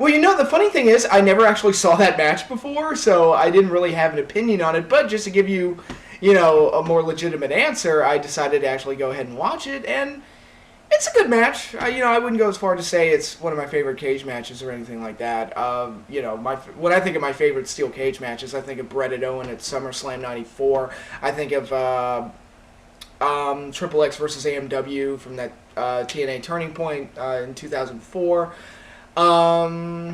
Well, the funny thing is, I never actually saw that match before, so I didn't really have an opinion on it. But just to give you, a more legitimate answer, I decided to actually go ahead and watch it, and it's a good match. I wouldn't go as far to say it's one of my favorite cage matches or anything like that. When I think of my favorite steel cage matches, I think of Bret and Owen at SummerSlam '94. I think of Triple X versus AMW from that TNA Turning Point in 2004. I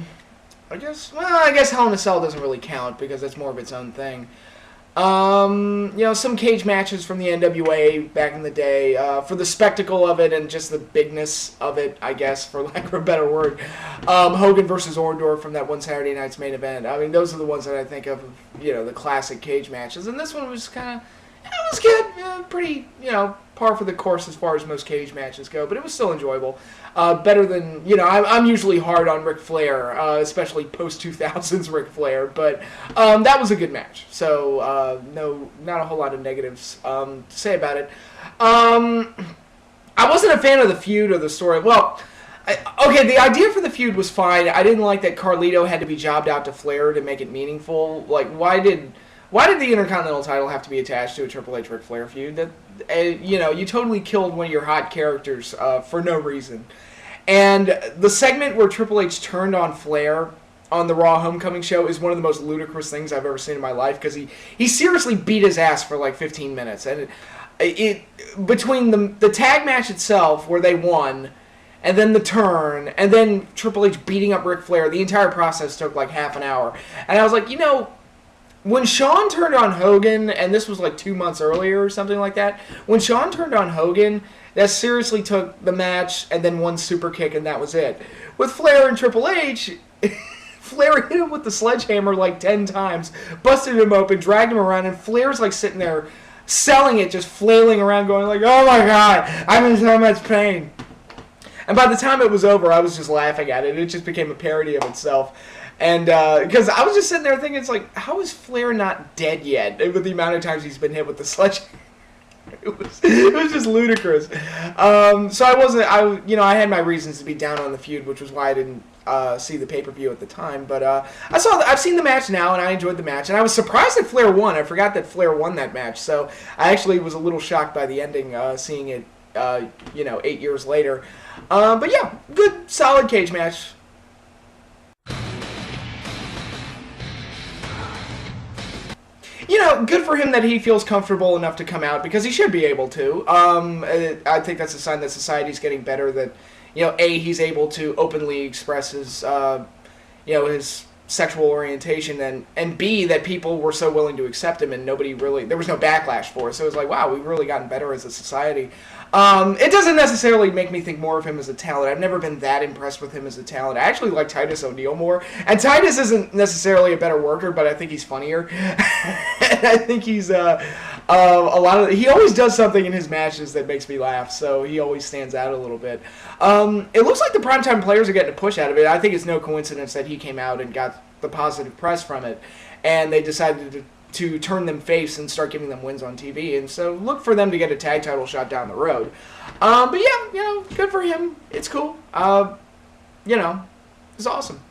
guess Hell in a Cell doesn't really count because that's more of its own thing. Some cage matches from the NWA back in the day, for the spectacle of it and just the bigness of it, I guess, for lack of a better word. Hogan versus Orndorff from that one Saturday night's main event. I mean, those are the ones that I think of, the classic cage matches. And this one was kind of, it was good, pretty, par for the course as far as most cage matches go, but it was still enjoyable. Better than, I'm usually hard on Ric Flair, especially post-2000s Ric Flair, but that was a good match. So, not a whole lot of negatives to say about it. I wasn't a fan of the feud or the story. Well, the idea for the feud was fine. I didn't like that Carlito had to be jobbed out to Flair to make it meaningful. Like, why did the Intercontinental title have to be attached to a Triple H Ric Flair feud? That you totally killed one of your hot characters for no reason. And the segment where Triple H turned on Flair on the Raw Homecoming show is one of the most ludicrous things I've ever seen in my life, because he seriously beat his ass for like 15 minutes. And it between the tag match itself where they won, and then the turn, and then Triple H beating up Ric Flair, the entire process took like half an hour. And I was like, when Shawn turned on Hogan, and this was like 2 months earlier or something like that, when Shawn turned on Hogan, that seriously took the match and then one super kick, and that was it. With Flair and Triple H, Flair hit him with the sledgehammer like 10 times, busted him open, dragged him around, and Flair's like sitting there selling it, just flailing around going like, oh my god, I'm in so much pain. And by the time it was over, I was just laughing at it. It just became a parody of itself. And because I was just sitting there thinking, it's like, how is Flair not dead yet with the amount of times he's been hit with the sledgehammer? It was just ludicrous. So I had my reasons to be down on the feud, which was why I didn't see the pay-per-view at the time. But I've seen the match now, and I enjoyed the match. And I was surprised that Flair won. I forgot that Flair won that match. So I actually was a little shocked by the ending, seeing it, 8 years later. But yeah, good, solid cage match. Good for him that he feels comfortable enough to come out, because he should be able to. I think that's a sign that society's getting better, that, A, he's able to openly express his, his sexual orientation, and B, that people were so willing to accept him and there was no backlash for it. So it was like, wow, we've really gotten better as a society. It doesn't necessarily make me think more of him as a talent. I've never been that impressed with him as a talent. I actually like Titus O'Neil more. And Titus isn't necessarily a better worker, but I think he's funnier. And I think he's he always does something in his matches that makes me laugh, so he always stands out a little bit. It looks like the Primetime Players are getting a push out of it. I think it's no coincidence that he came out and got the positive press from it, and they decided to turn them face and start giving them wins on TV, and so look for them to get a tag title shot down the road. But yeah, good for him. It's cool. It's awesome.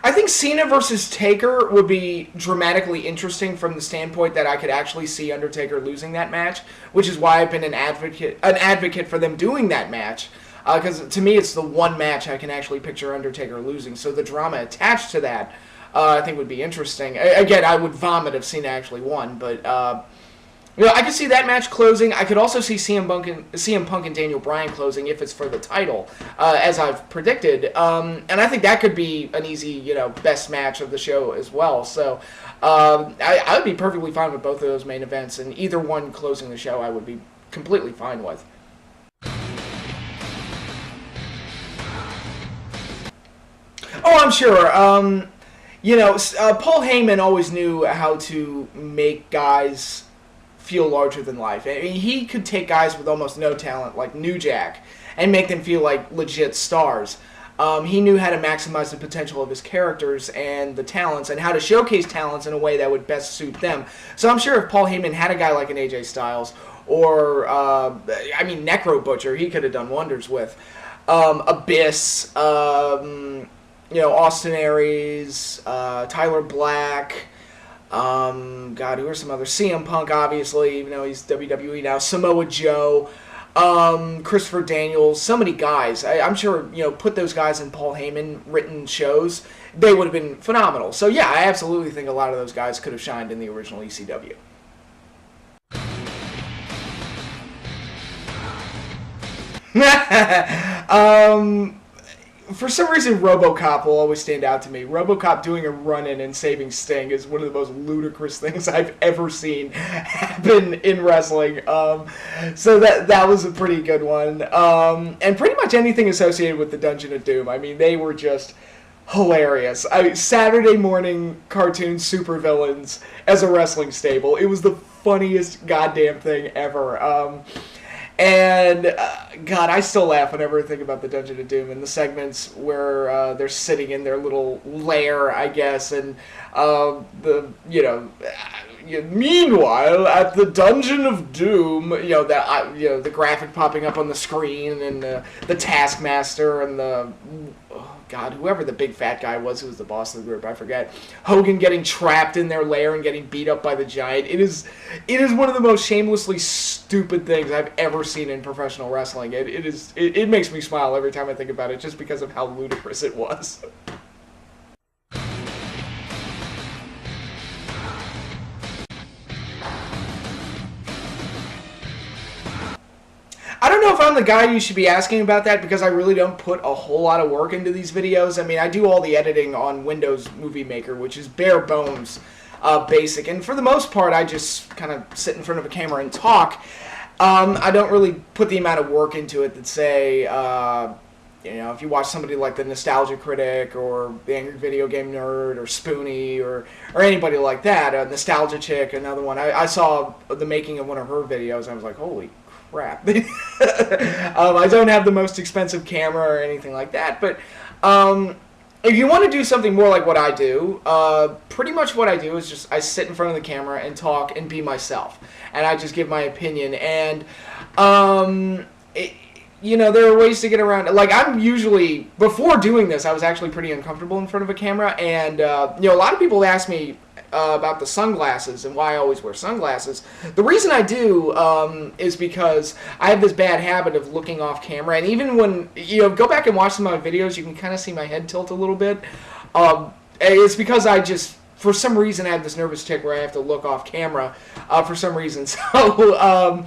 I think Cena versus Taker would be dramatically interesting from the standpoint that I could actually see Undertaker losing that match, which is why I've been an advocate for them doing that match. Because to me, it's the one match I can actually picture Undertaker losing. So the drama attached to that, I think, would be interesting. Again, I would vomit if Cena actually won, but I could see that match closing. I could also see CM Punk and Daniel Bryan closing if it's for the title, as I've predicted. And I think that could be an easy, best match of the show as well. So I would be perfectly fine with both of those main events, and either one closing the show I would be completely fine with. Oh, I'm sure. Paul Heyman always knew how to make guys feel larger than life. I mean, he could take guys with almost no talent, like New Jack, and make them feel like legit stars. He knew how to maximize the potential of his characters and the talents, and how to showcase talents in a way that would best suit them. So I'm sure if Paul Heyman had a guy like an AJ Styles, or I mean, Necro Butcher, he could have done wonders with. Abyss, Austin Aries, Tyler Black. God, who are some others? CM Punk, obviously, even though he's WWE now. Samoa Joe, Christopher Daniels, so many guys. I'm sure, put those guys in Paul Heyman written shows, they would have been phenomenal. So yeah, I absolutely think a lot of those guys could have shined in the original ECW. For some reason, RoboCop will always stand out to me. RoboCop doing a run-in and saving Sting is one of the most ludicrous things I've ever seen happen in wrestling. So that was a pretty good one. And pretty much anything associated with the Dungeon of Doom. I mean, they were just hilarious. Saturday morning cartoon supervillains as a wrestling stable. It was the funniest goddamn thing ever. And, God, I still laugh whenever I think about the Dungeon of Doom and the segments where they're sitting in their little lair, I guess, and meanwhile, at the Dungeon of Doom, the graphic popping up on the screen, and the Taskmaster, and God, whoever the big fat guy was who was the boss of the group, I forget. Hogan getting trapped in their lair and getting beat up by the Giant. It is one of the most shamelessly stupid things I've ever seen in professional wrestling. It makes me smile every time I think about it, just because of how ludicrous it was. I don't know if I'm the guy you should be asking about that, because I really don't put a whole lot of work into these videos. I mean, I do all the editing on Windows Movie Maker, which is bare bones basic. And for the most part, I just kind of sit in front of a camera and talk. I don't really put the amount of work into it that, say, if you watch somebody like the Nostalgia Critic or the Angry Video Game Nerd or Spoonie or anybody like that, Nostalgia Chick, another one. I saw the making of one of her videos. I was like, holy crap. I don't have the most expensive camera or anything like that, but if you want to do something more like what I do, pretty much what I do is just I sit in front of the camera and talk and be myself, and I just give my opinion. And there are ways to get around. Like, I'm usually, before doing this, I was actually pretty uncomfortable in front of a camera, and a lot of people ask me about the sunglasses and why I always wear sunglasses. The reason I do is because I have this bad habit of looking off camera, and even when, go back and watch some of my videos, you can kind of see my head tilt a little bit. It's because for some reason, I have this nervous tick where I have to look off camera for some reason. So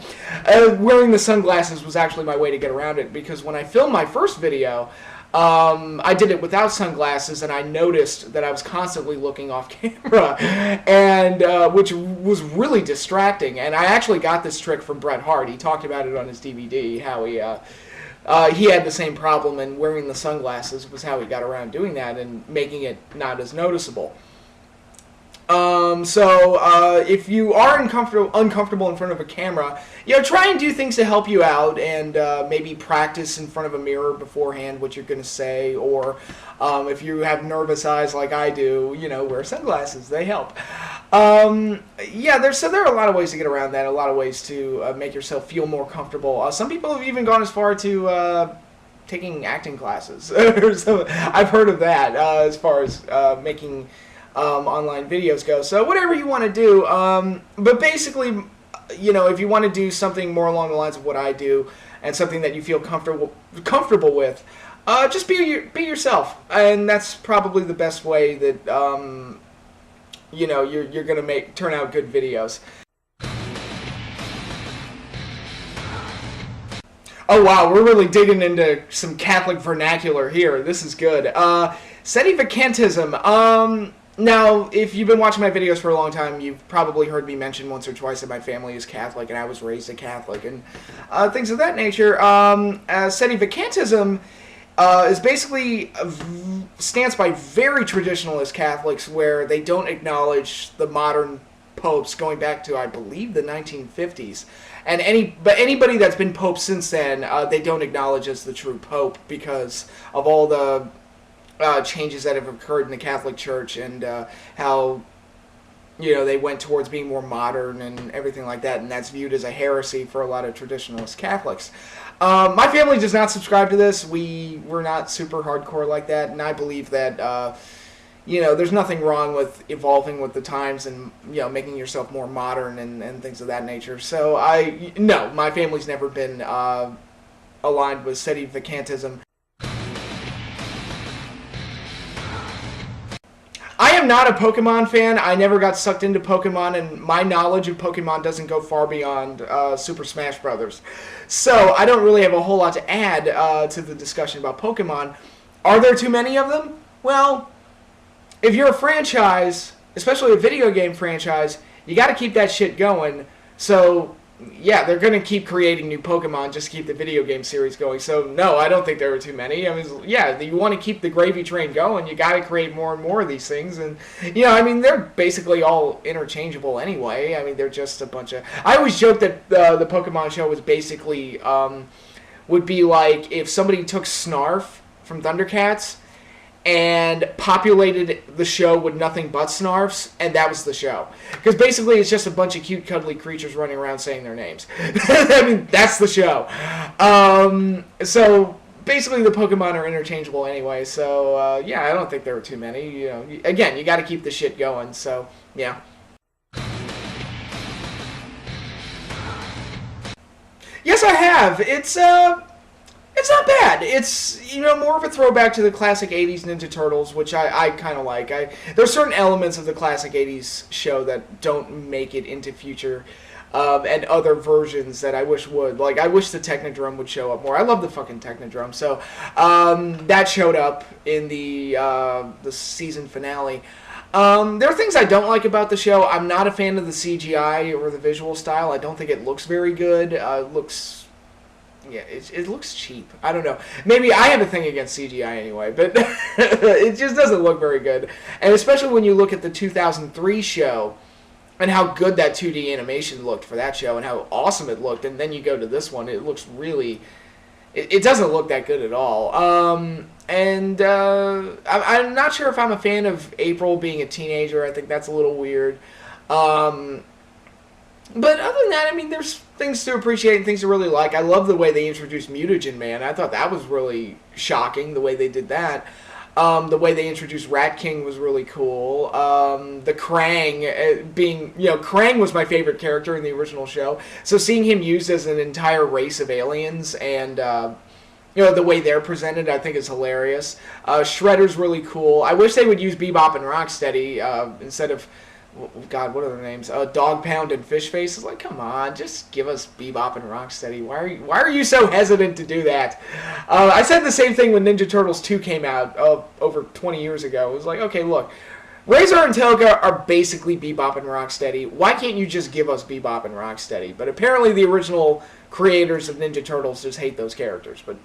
wearing the sunglasses was actually my way to get around it, because when I filmed my first video, I did it without sunglasses, and I noticed that I was constantly looking off camera, and which was really distracting. And I actually got this trick from Bret Hart. He talked about it on his DVD, how he had the same problem, and wearing the sunglasses was how he got around doing that and making it not as noticeable. If you are uncomfortable in front of a camera, try and do things to help you out, and maybe practice in front of a mirror beforehand what you're going to say, or if you have nervous eyes like I do, wear sunglasses. They help. There are a lot of ways to get around that, a lot of ways to make yourself feel more comfortable. Some people have even gone as far to taking acting classes. So I've heard of that as far as making online videos go. So whatever you want to do, but basically, if you want to do something more along the lines of what I do, and something that you feel comfortable with, just be yourself, and that's probably the best way that you're gonna turn out good videos. Oh wow, we're really digging into some Catholic vernacular here. This is good. Sedivacantism. Now, if you've been watching my videos for a long time, you've probably heard me mention once or twice that my family is Catholic, and I was raised a Catholic, and things of that nature. Sedivacantism is basically a stance by very traditionalist Catholics where they don't acknowledge the modern popes going back to, I believe, the 1950s. And anybody that's been pope since then, they don't acknowledge as the true pope because of all the changes that have occurred in the Catholic Church, and how they went towards being more modern and everything like that, and that's viewed as a heresy for a lot of traditionalist Catholics. My family does not subscribe to this. We're not super hardcore like that, and I believe that, there's nothing wrong with evolving with the times and, making yourself more modern and things of that nature. So no, my family's never been aligned with sedevacantism. I am not a Pokemon fan. I never got sucked into Pokemon, and my knowledge of Pokemon doesn't go far beyond Super Smash Brothers. So I don't really have a whole lot to add to the discussion about Pokemon. Are there too many of them? Well, if you're a franchise, especially a video game franchise, you got to keep that shit going. So, yeah, they're going to keep creating new Pokemon just to keep the video game series going. So, no, I don't think there are too many. I mean, yeah, you want to keep the gravy train going, you got to create more and more of these things. And, they're basically all interchangeable anyway. I mean, they're just a bunch of... I always joke that the Pokemon show was basically... would be like if somebody took Snarf from Thundercats and populated the show with nothing but Snarfs, and that was the show. Because basically it's just a bunch of cute, cuddly creatures running around saying their names. I mean, that's the show. So basically the Pokemon are interchangeable anyway, so yeah, I don't think there were too many. Again, you got to keep the shit going, so yeah. Yes, I have. It's not bad. It's, more of a throwback to the classic 80s Ninja Turtles, which I kind of like. There's certain elements of the classic 80s show that don't make it into future and other versions that I wish would. Like, I wish the Technodrome would show up more. I love the fucking Technodrome. So, that showed up in the season finale. There are things I don't like about the show. I'm not a fan of the CGI or the visual style. I don't think it looks very good. It looks cheap. I don't know. Maybe I have a thing against CGI anyway, but it just doesn't look very good. And especially when you look at the 2003 show and how good that 2D animation looked for that show and how awesome it looked, and then you go to this one, it looks really... It doesn't look that good at all. I'm not sure if I'm a fan of April being a teenager. I think that's a little weird. But other than that, I mean, there's things to appreciate and things to really like. I love the way they introduced Mutagen Man. I thought that was really shocking, the way they did that. The way they introduced Rat King was really cool. The Krang being, Krang was my favorite character in the original show. So seeing him used as an entire race of aliens and, the way they're presented, I think is hilarious. Shredder's really cool. I wish they would use Bebop and Rocksteady instead of... God, what are their names? Dog Pound and Fish Face. It's like, come on, just give us Bebop and Rocksteady. Why are you so hesitant to do that? I said the same thing when Ninja Turtles 2 came out over 20 years ago. It was like, okay, look, Razor and Telga are basically Bebop and Rocksteady. Why can't you just give us Bebop and Rocksteady? But apparently the original creators of Ninja Turtles just hate those characters, but,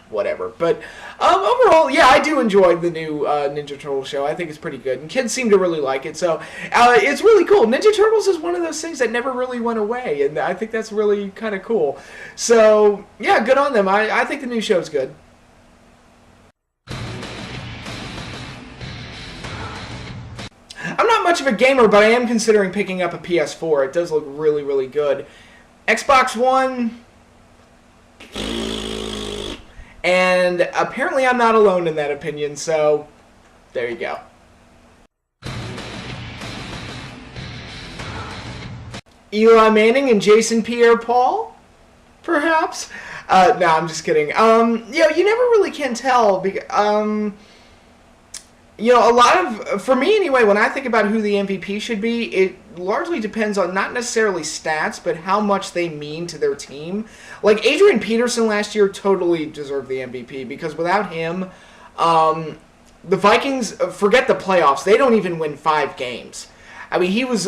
whatever. But overall, yeah, I do enjoy the new Ninja Turtles show. I think it's pretty good, and kids seem to really like it, so it's really cool. Ninja Turtles is one of those things that never really went away, and I think that's really kind of cool. So, yeah, good on them. I think the new show's good. I'm not much of a gamer, but I am considering picking up a PS4. It does look really, really good. Xbox One, and apparently I'm not alone in that opinion, so there you go. Eli Manning and Jason Pierre-Paul, perhaps? No, I'm just kidding. You never really can tell, because, a lot of, for me anyway, when I think about who the MVP should be, it largely depends on not necessarily stats, but how much they mean to their team. Like, Adrian Peterson last year totally deserved the MVP, because without him, the Vikings, forget the playoffs, they don't even win 5 games. I mean, he was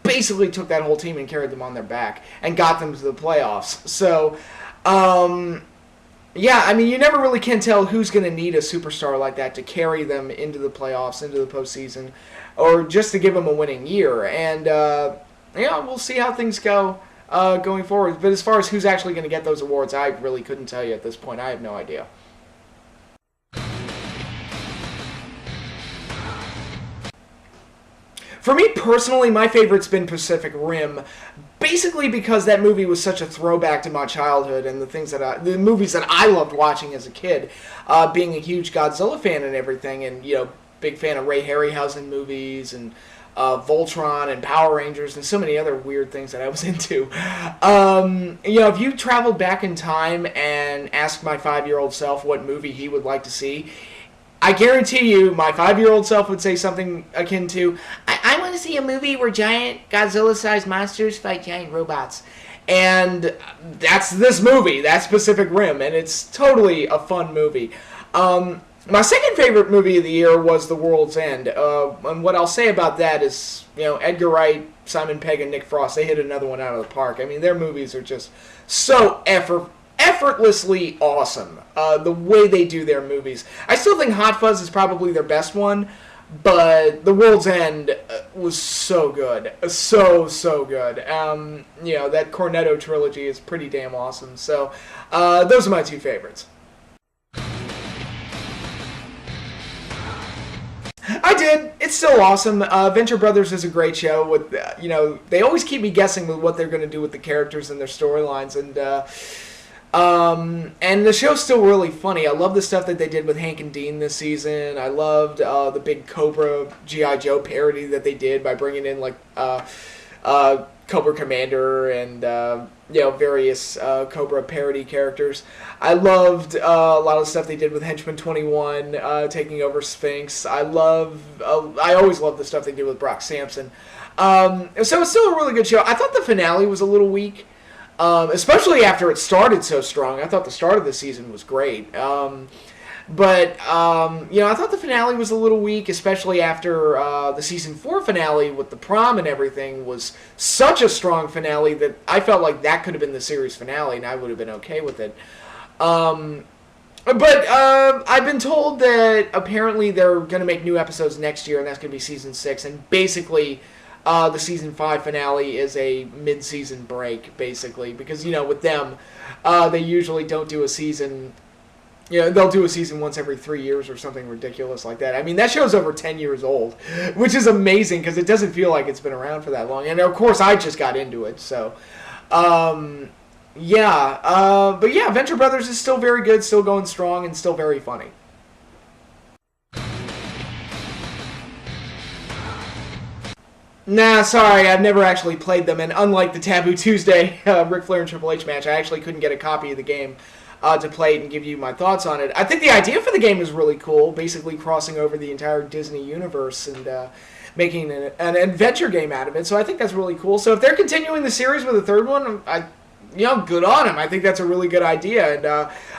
basically took that whole team and carried them on their back and got them to the playoffs. So, yeah, I mean, you never really can tell who's going to need a superstar like that to carry them into the playoffs, into the postseason, or just to give them a winning year. And, we'll see how things go going forward. But as far as who's actually going to get those awards, I really couldn't tell you at this point. I have no idea. For me personally, my favorite's been Pacific Rim, basically because that movie was such a throwback to my childhood and the movies that I loved watching as a kid, being a huge Godzilla fan and everything, and big fan of Ray Harryhausen movies and Voltron and Power Rangers and so many other weird things that I was into. If you traveled back in time and asked my 5-year-old self what movie he would like to see, I guarantee you my 5-year-old self would say something akin to, I want to see a movie where giant Godzilla-sized monsters fight giant robots. And that's this movie. That's Pacific Rim, and it's totally a fun movie. My second favorite movie of the year was The World's End. And what I'll say about that is, Edgar Wright, Simon Pegg, and Nick Frost, they hit another one out of the park. I mean, their movies are just so effortlessly awesome. The way they do their movies. I still think Hot Fuzz is probably their best one, but The World's End was so good. So good. That Cornetto trilogy is pretty damn awesome. So, those are my two favorites. I did. It's still awesome. Venture Brothers is a great show. With they always keep me guessing with what they're going to do with the characters and their storylines, and the show's still really funny. I love the stuff that they did with Hank and Dean this season. I loved the big Cobra G.I. Joe parody that they did by bringing in Cobra Commander and various Cobra parody characters. I loved a lot of the stuff they did with Henchman 21 taking over Sphinx. I always love the stuff they did with Brock Sampson. So it's still a really good show. I thought the finale was a little weak, especially after it started so strong. I thought the start of the season was great. But I thought the finale was a little weak, especially after the season 4 finale with the prom and everything was such a strong finale that I felt like that could have been the series finale, and I would have been okay with it. But I've been told that apparently they're going to make new episodes next year, and that's going to be season 6, and basically the season 5 finale is a mid-season break, basically, because, with them, they usually don't do a season. They'll do a season once every 3 years or something ridiculous like that. I mean, that show's over 10 years old, which is amazing because it doesn't feel like it's been around for that long. And, of course, I just got into it, so... But Venture Brothers is still very good, still going strong, and still very funny. Nah, sorry, I've never actually played them, and unlike the Taboo Tuesday Ric Flair and Triple H match, I actually couldn't get a copy of the game to play it and give you my thoughts on it. I think the idea for the game is really cool, basically crossing over the entire Disney universe and making an adventure game out of it, so I think that's really cool. So if they're continuing the series with a third one, good on them. I think that's a really good idea, and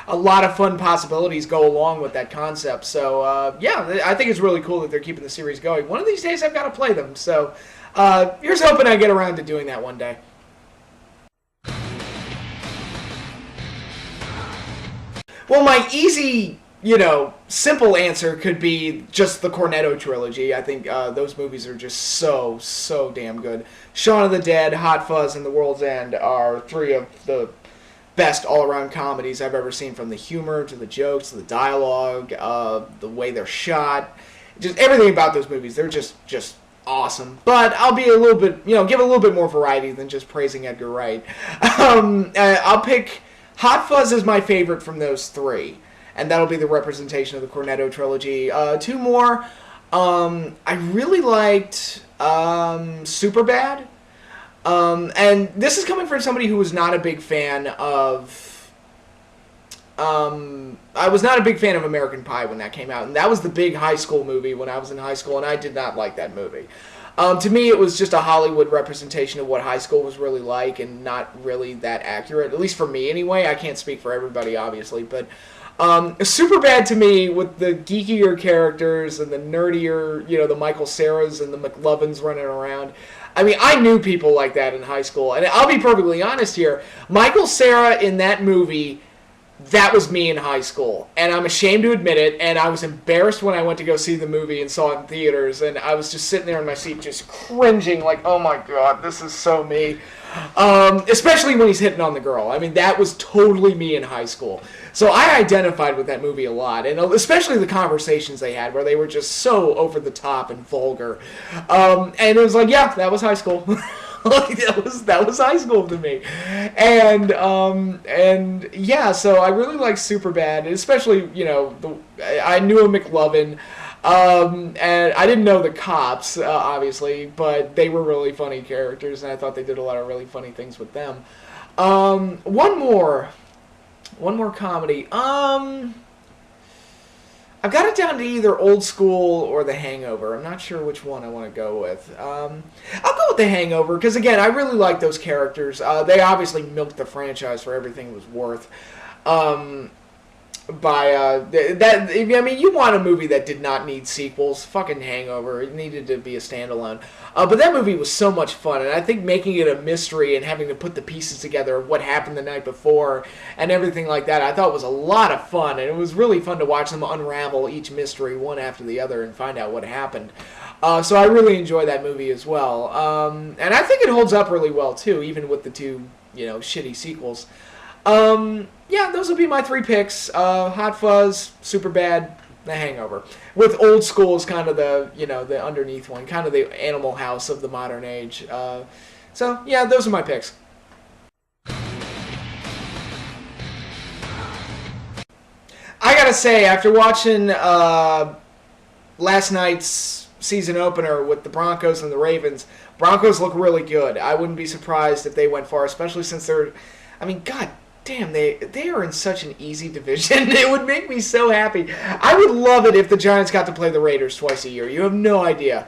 a lot of fun possibilities go along with that concept. So, I think it's really cool that they're keeping the series going. One of these days I've got to play them, so here's hoping I get around to doing that one day. Well, my easy, simple answer could be just the Cornetto trilogy. I think those movies are just so damn good. Shaun of the Dead, Hot Fuzz, and The World's End are 3 of the best all-around comedies I've ever seen, from the humor to the jokes to the dialogue, the way they're shot. Just everything about those movies, they're just awesome. But I'll be a little bit, give a little bit more variety than just praising Edgar Wright. I'll pick Hot Fuzz as my favorite from those 3. And that'll be the representation of the Cornetto trilogy. 2 more. I really liked Superbad. And this is coming from somebody who was not a big fan of... I was not a big fan of American Pie when that came out. And that was the big high school movie when I was in high school, and I did not like that movie. To me, it was just a Hollywood representation of what high school was really like, and not really that accurate. At least for me, anyway. I can't speak for everybody, obviously, but Superbad to me, with the geekier characters and the nerdier, the Michael Ceras and the McLovins running around. I mean, I knew people like that in high school, and I'll be perfectly honest here. Michael Cera in that movie that was me in high school, and I'm ashamed to admit it, and I was embarrassed when I went to go see the movie and saw it in theaters, and I was just sitting there in my seat just cringing, like, oh my god, this is so me. Especially when he's hitting on the girl. I mean, that was totally me in high school. So I identified with that movie a lot, and especially the conversations they had, where they were just so over the top and vulgar. And it was like, yeah, that was high school. Like, that was high school to me, and yeah, so I really like Superbad, especially I knew a McLovin, and I didn't know the cops obviously, but they were really funny characters, and I thought they did a lot of really funny things with them. One more comedy. I've got it down to either Old School or The Hangover. I'm not sure which one I want to go with. I'll go with The Hangover because, again, I really like those characters. They obviously milked the franchise for everything it was worth. You want a movie that did not need sequels. Fucking Hangover. It needed to be a standalone. But that movie was so much fun, and I think making it a mystery and having to put the pieces together of what happened the night before and everything like that, I thought was a lot of fun, and it was really fun to watch them unravel each mystery one after the other and find out what happened. So I really enjoy that movie as well. And I think it holds up really well, too, even with the two, shitty sequels. Yeah, those would be my three picks. Hot Fuzz, Superbad, The Hangover. With Old School as kind of the, the underneath one, kind of the Animal House of the modern age. So, yeah, those are my picks. I gotta say, after watching last night's season opener with the Broncos and the Ravens, Broncos look really good. I wouldn't be surprised if they went far, especially since god damn, they are in such an easy division. It would make me so happy. I would love it if the Giants got to play the Raiders twice a year. You have no idea.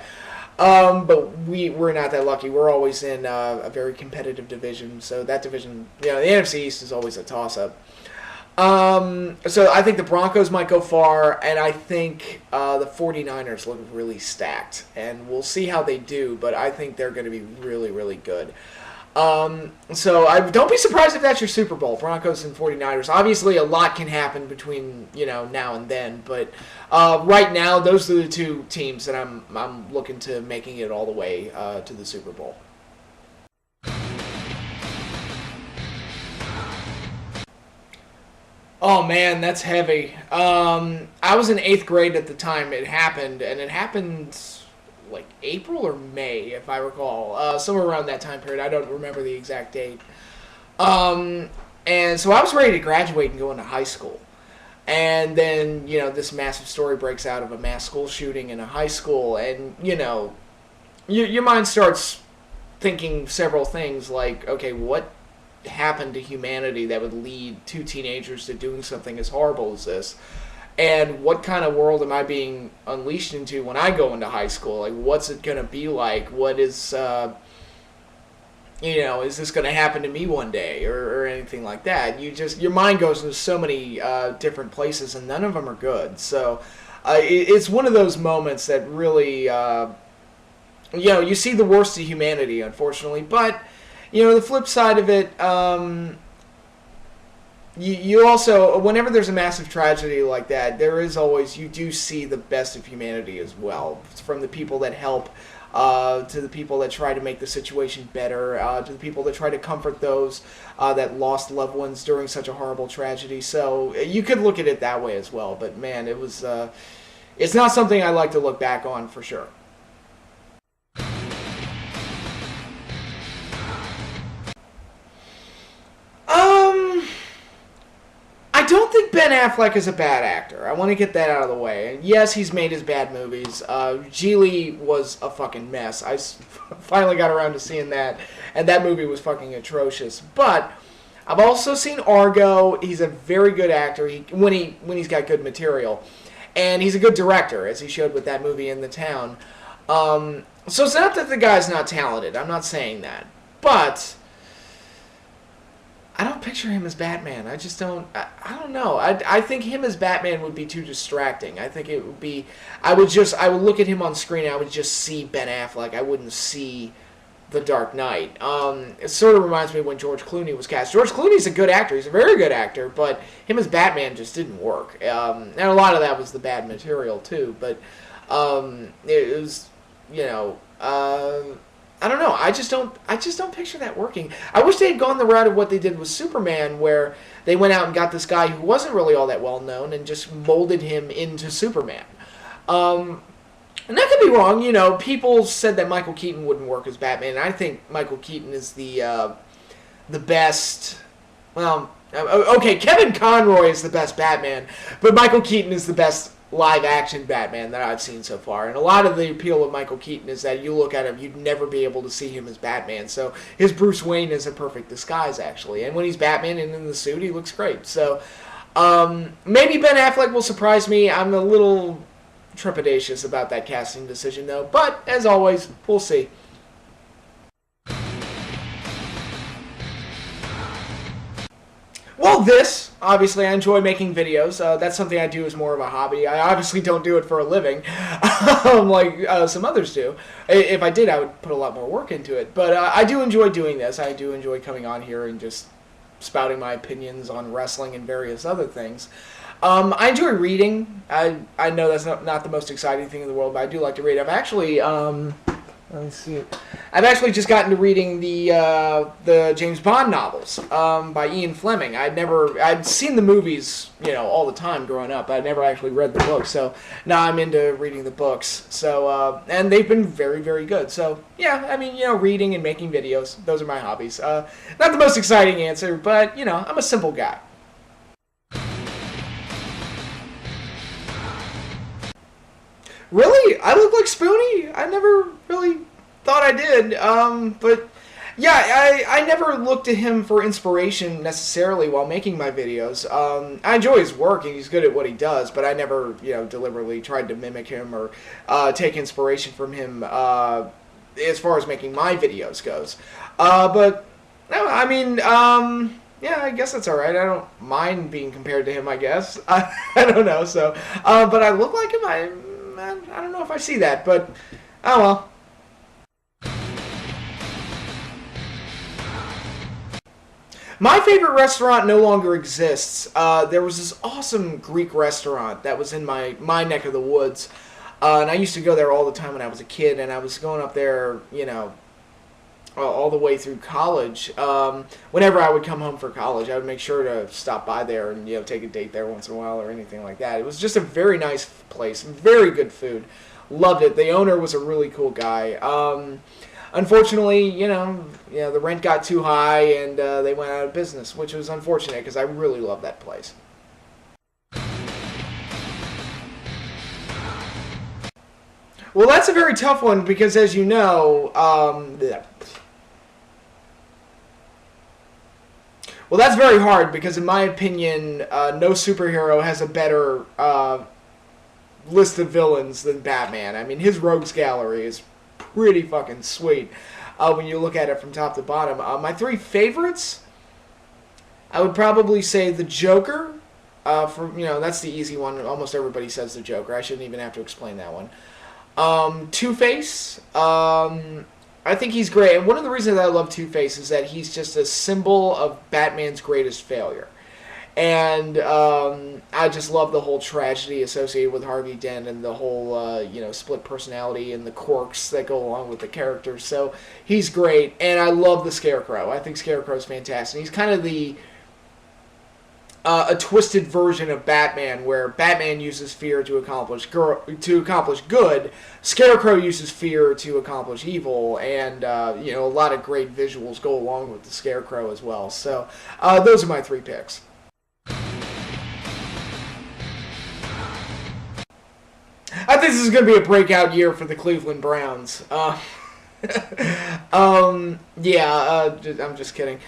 But we're not that lucky. We're always in a very competitive division. So that division, the NFC East is always a toss-up. So I think the Broncos might go far, and I think the 49ers look really stacked. And we'll see how they do, but I think they're going to be really, really good. So don't be surprised if that's your Super Bowl, Broncos and 49ers. Obviously, a lot can happen between now and then, but right now, those are the two teams that I'm looking to making it all the way to the Super Bowl. Oh man, that's heavy. I was in 8th grade at the time it happened, and it happened like April or May, if I recall, somewhere around that time period. I don't remember the exact date. And so I was ready to graduate and go into high school. And then, this massive story breaks out of a mass school shooting in a high school, and, your mind starts thinking several things like, okay, what happened to humanity that would lead two teenagers to doing something as horrible as this? And what kind of world am I being unleashed into when I go into high school? Like, what's it going to be like? What is, is this going to happen to me one day or anything like that? Your mind goes into so many different places, and none of them are good. So it's one of those moments that really, you see the worst of humanity, unfortunately. But, the flip side of it, you also, whenever there's a massive tragedy like that, you do see the best of humanity as well. From the people that help, to the people that try to make the situation better, to the people that try to comfort those that lost loved ones during such a horrible tragedy. So you could look at it that way as well. But man, it's not something I like to look back on for sure. I don't think Ben Affleck is a bad actor. I want to get that out of the way. And yes, he's made his bad movies. Geely was a fucking mess. I finally got around to seeing that, and that movie was fucking atrocious. But I've also seen Argo. He's a very good actor when he's got good material, and he's a good director, as he showed with that movie In the Town. So it's not that the guy's not talented. I'm not saying that, but I don't picture him as Batman. I just don't. I don't know. I think him as Batman would be too distracting. I think it would be. I would look at him on screen. And I would just see Ben Affleck. I wouldn't see The Dark Knight. It sort of reminds me of when George Clooney was cast. George Clooney's a good actor. He's a very good actor, but him as Batman just didn't work. And a lot of that was the bad material, too. But it was, I don't know. I just don't picture that working. I wish they had gone the route of what they did with Superman, where they went out and got this guy who wasn't really all that well known and just molded him into Superman. And that could be wrong. People said that Michael Keaton wouldn't work as Batman. I think Michael Keaton is the best. Well, okay, Kevin Conroy is the best Batman, but Michael Keaton is the best live-action Batman that I've seen so far. And a lot of the appeal of Michael Keaton is that you look at him, you'd never be able to see him as Batman. So his Bruce Wayne is a perfect disguise, actually. And when he's Batman and in the suit, he looks great. So maybe Ben Affleck will surprise me. I'm a little trepidatious about that casting decision, though. But, as always, we'll see. Well, obviously, I enjoy making videos. That's something I do as more of a hobby. I obviously don't do it for a living, like some others do. If I did, I would put a lot more work into it. But I do enjoy doing this. I do enjoy coming on here and just spouting my opinions on wrestling and various other things. I enjoy reading. I know that's not the most exciting thing in the world, but I do like to read. I've actually, let me see. I've actually just gotten to reading the James Bond novels by Ian Fleming. I'd seen the movies, all the time growing up. I'd never actually read the books, so now I'm into reading the books. So, and they've been very, very good. So, yeah, I mean, reading and making videos, those are my hobbies. Not the most exciting answer, but, I'm a simple guy. Really? I look like Spoonie? I never really thought I did. But yeah, I never looked to him for inspiration necessarily while making my videos. I enjoy his work and he's good at what he does, but I never, deliberately tried to mimic him or take inspiration from him as far as making my videos goes. But no, I mean, yeah, I guess that's all right. I don't mind being compared to him, I guess. I don't know. So, but I look like him. I don't know if I see that, but oh well. My favorite restaurant no longer exists. There was this awesome Greek restaurant that was in my neck of the woods, and I used to go there all the time when I was a kid, and I was going up there, all the way through college. Whenever I would come home for college, I would make sure to stop by there and take a date there once in a while or anything like that. It was just a very nice place, very good food. Loved it. The owner was a really cool guy. Unfortunately, the rent got too high and they went out of business, which was unfortunate because I really love that place. Well, that's a very tough one because, as you know, well, that's very hard because, in my opinion, no superhero has a better list of villains than Batman. I mean, his rogues gallery is pretty fucking sweet when you look at it from top to bottom. My three favorites, I would probably say the Joker. That's the easy one. Almost everybody says the Joker. I shouldn't even have to explain that one. Two-Face. I think he's great, and one of the reasons that I love Two-Face is that he's just a symbol of Batman's greatest failure. And I just love the whole tragedy associated with Harvey Dent and the whole, split personality and the quirks that go along with the character. So he's great, and I love the Scarecrow. I think Scarecrow's fantastic. He's kind of a twisted version of Batman, where Batman uses fear to accomplish good. Scarecrow uses fear to accomplish evil, and a lot of great visuals go along with the Scarecrow as well. So those are my three picks. I think this is going to be a breakout year for the Cleveland Browns. I'm just kidding.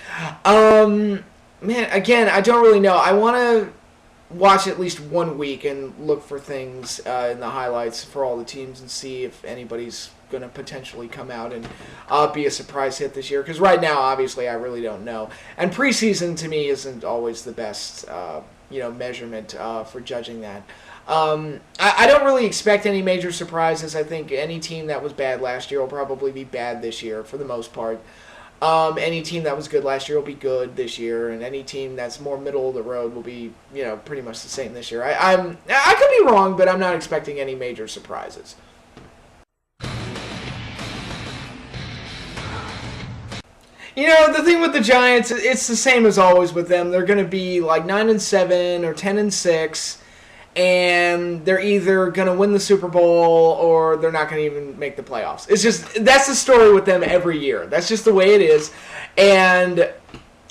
Man, again, I don't really know. I want to watch at least 1 week and look for things in the highlights for all the teams and see if anybody's going to potentially come out and be a surprise hit this year. Because right now, obviously, I really don't know. And preseason, to me, isn't always the best, measurement for judging that. I don't really expect any major surprises. I think any team that was bad last year will probably be bad this year for the most part. Any team that was good last year will be good this year, and any team that's more middle of the road will be, pretty much the same this year. I could be wrong, but I'm not expecting any major surprises. The thing with the Giants, it's the same as always with them. They're going to be like 9-7 or 10-6. And they're either going to win the Super Bowl or they're not going to even make the playoffs. It's just, that's the story with them every year. That's just the way it is. And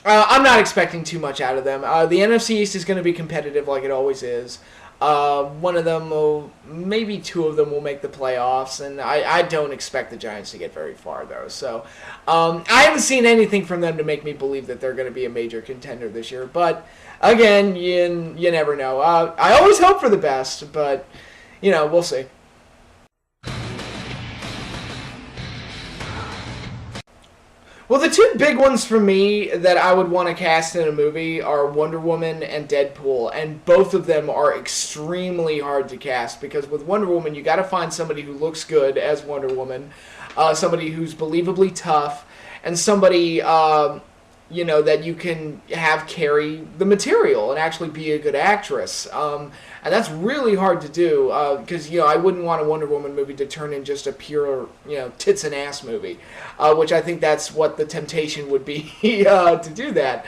I'm not expecting too much out of them. The NFC East is going to be competitive like it always is. One of them maybe two of them will make the playoffs. And I don't expect the Giants to get very far, though. So I haven't seen anything from them to make me believe that they're going to be a major contender this year. But again, you never know. I always hope for the best, but, we'll see. Well, the two big ones for me that I would want to cast in a movie are Wonder Woman and Deadpool, and both of them are extremely hard to cast because with Wonder Woman, you got to find somebody who looks good as Wonder Woman, somebody who's believably tough, and somebody that you can have carry the material and actually be a good actress. And that's really hard to do because, I wouldn't want a Wonder Woman movie to turn in just a pure, tits and ass movie, which I think that's what the temptation would be to do that.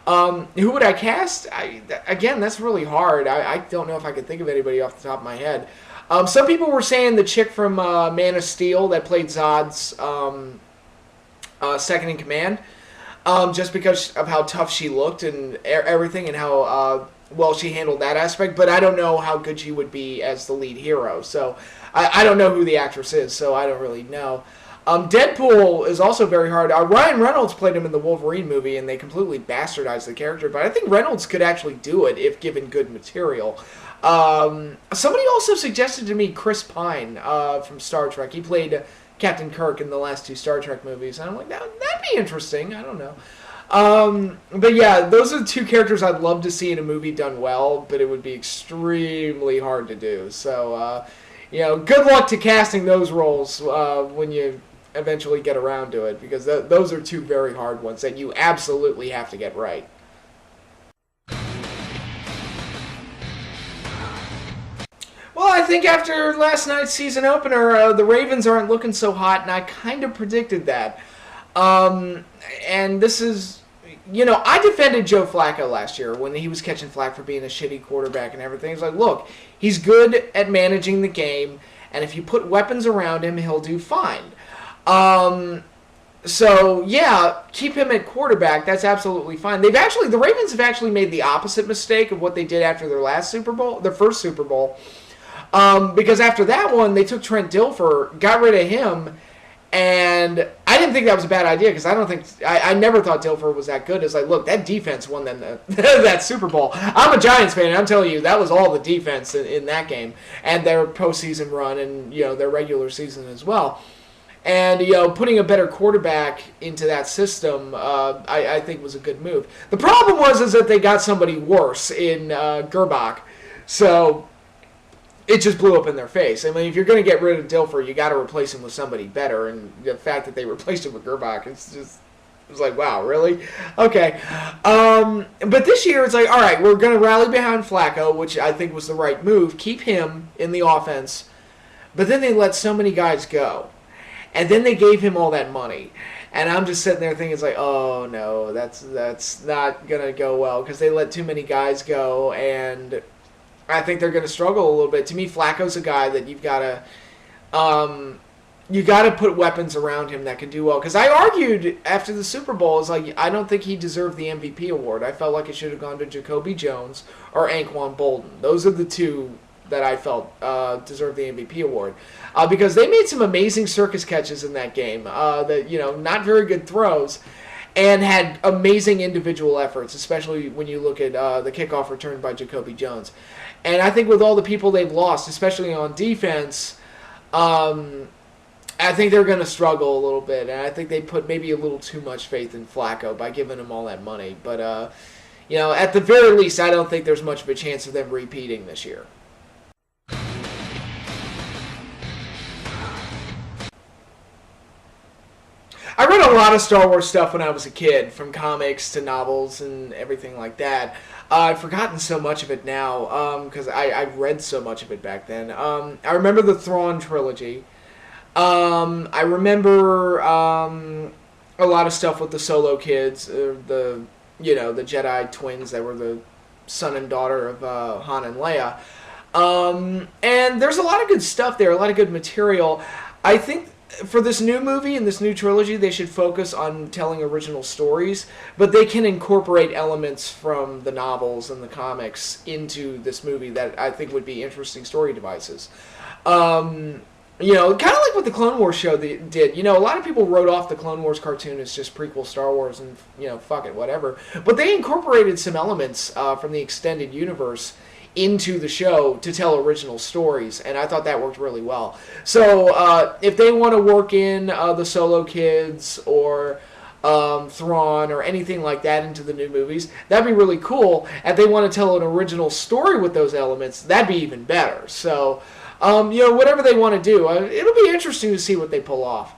Who would I cast? Again, that's really hard. I don't know if I could think of anybody off the top of my head. Some people were saying the chick from Man of Steel that played Zod's second in command. Just because of how tough she looked and everything and how well she handled that aspect. But I don't know how good she would be as the lead hero. So I don't know who the actress is, so I don't really know. Deadpool is also very hard. Ryan Reynolds played him in the Wolverine movie, and they completely bastardized the character. But I think Reynolds could actually do it if given good material. Somebody also suggested to me Chris Pine from Star Trek. He played Captain Kirk in the last two Star Trek movies. And I'm like, that'd be interesting. I don't know. But yeah, those are the two characters I'd love to see in a movie done well, but it would be extremely hard to do. So, good luck to casting those roles when you eventually get around to it, because those are two very hard ones that you absolutely have to get right. Well, I think after last night's season opener, the Ravens aren't looking so hot, and I kind of predicted that. And this is, I defended Joe Flacco last year when he was catching flack for being a shitty quarterback and everything. It's like, look, he's good at managing the game, and if you put weapons around him, he'll do fine. So, yeah, keep him at quarterback. That's absolutely fine. The Ravens have actually made the opposite mistake of what they did after their first Super Bowl. Because after that one, they took Trent Dilfer, got rid of him, and I didn't think that was a bad idea because I never thought Dilfer was that good. It's like, look, that defense won them that Super Bowl. I'm a Giants fan, and I'm telling you, that was all the defense in that game, and their postseason run and, their regular season as well. And, putting a better quarterback into that system, I think was a good move. The problem is that they got somebody worse in Gerbach. So it just blew up in their face. I mean, if you're going to get rid of Dilfer, you got to replace him with somebody better. And the fact that they replaced him with Gerbach, it was like, wow, really? Okay. But this year, it's like, all right, we're going to rally behind Flacco, which I think was the right move. Keep him in the offense. But then they let so many guys go. And then they gave him all that money. And I'm just sitting there thinking, it's like, oh, no, that's not going to go well because they let too many guys go, and I think they're going to struggle a little bit. To me, Flacco's a guy that you've got to put weapons around him that can do well. Because I argued after the Super Bowl, it's like, I don't think he deserved the MVP award. I felt like it should have gone to Jacoby Jones or Anquan Bolden. Those are the two that I felt deserved the MVP award. Because they made some amazing circus catches in that game. Not very good throws. And had amazing individual efforts, especially when you look at the kickoff return by Jacoby Jones. And I think with all the people they've lost, especially on defense, I think they're going to struggle a little bit. And I think they put maybe a little too much faith in Flacco by giving him all that money. But, at the very least, I don't think there's much of a chance of them repeating this year. I read a lot of Star Wars stuff when I was a kid, from comics to novels and everything like that. I've forgotten so much of it now because I read so much of it back then. I remember the Thrawn trilogy. I remember a lot of stuff with the Solo kids, the Jedi twins that were the son and daughter of Han and Leia. And there's a lot of good stuff there, a lot of good material. I think for this new movie and this new trilogy, they should focus on telling original stories, but they can incorporate elements from the novels and the comics into this movie that I think would be interesting story devices. Kind of like what the Clone Wars show did. A lot of people wrote off the Clone Wars cartoon as just prequel Star Wars and, fuck it, whatever. But they incorporated some elements from the extended universe into the show to tell original stories, and I thought that worked really well. So if they want to work in the Solo kids or Thrawn or anything like that into the new movies, that'd be really cool. If they want to tell an original story with those elements, that'd be even better. So, whatever they want to do, it'll be interesting to see what they pull off.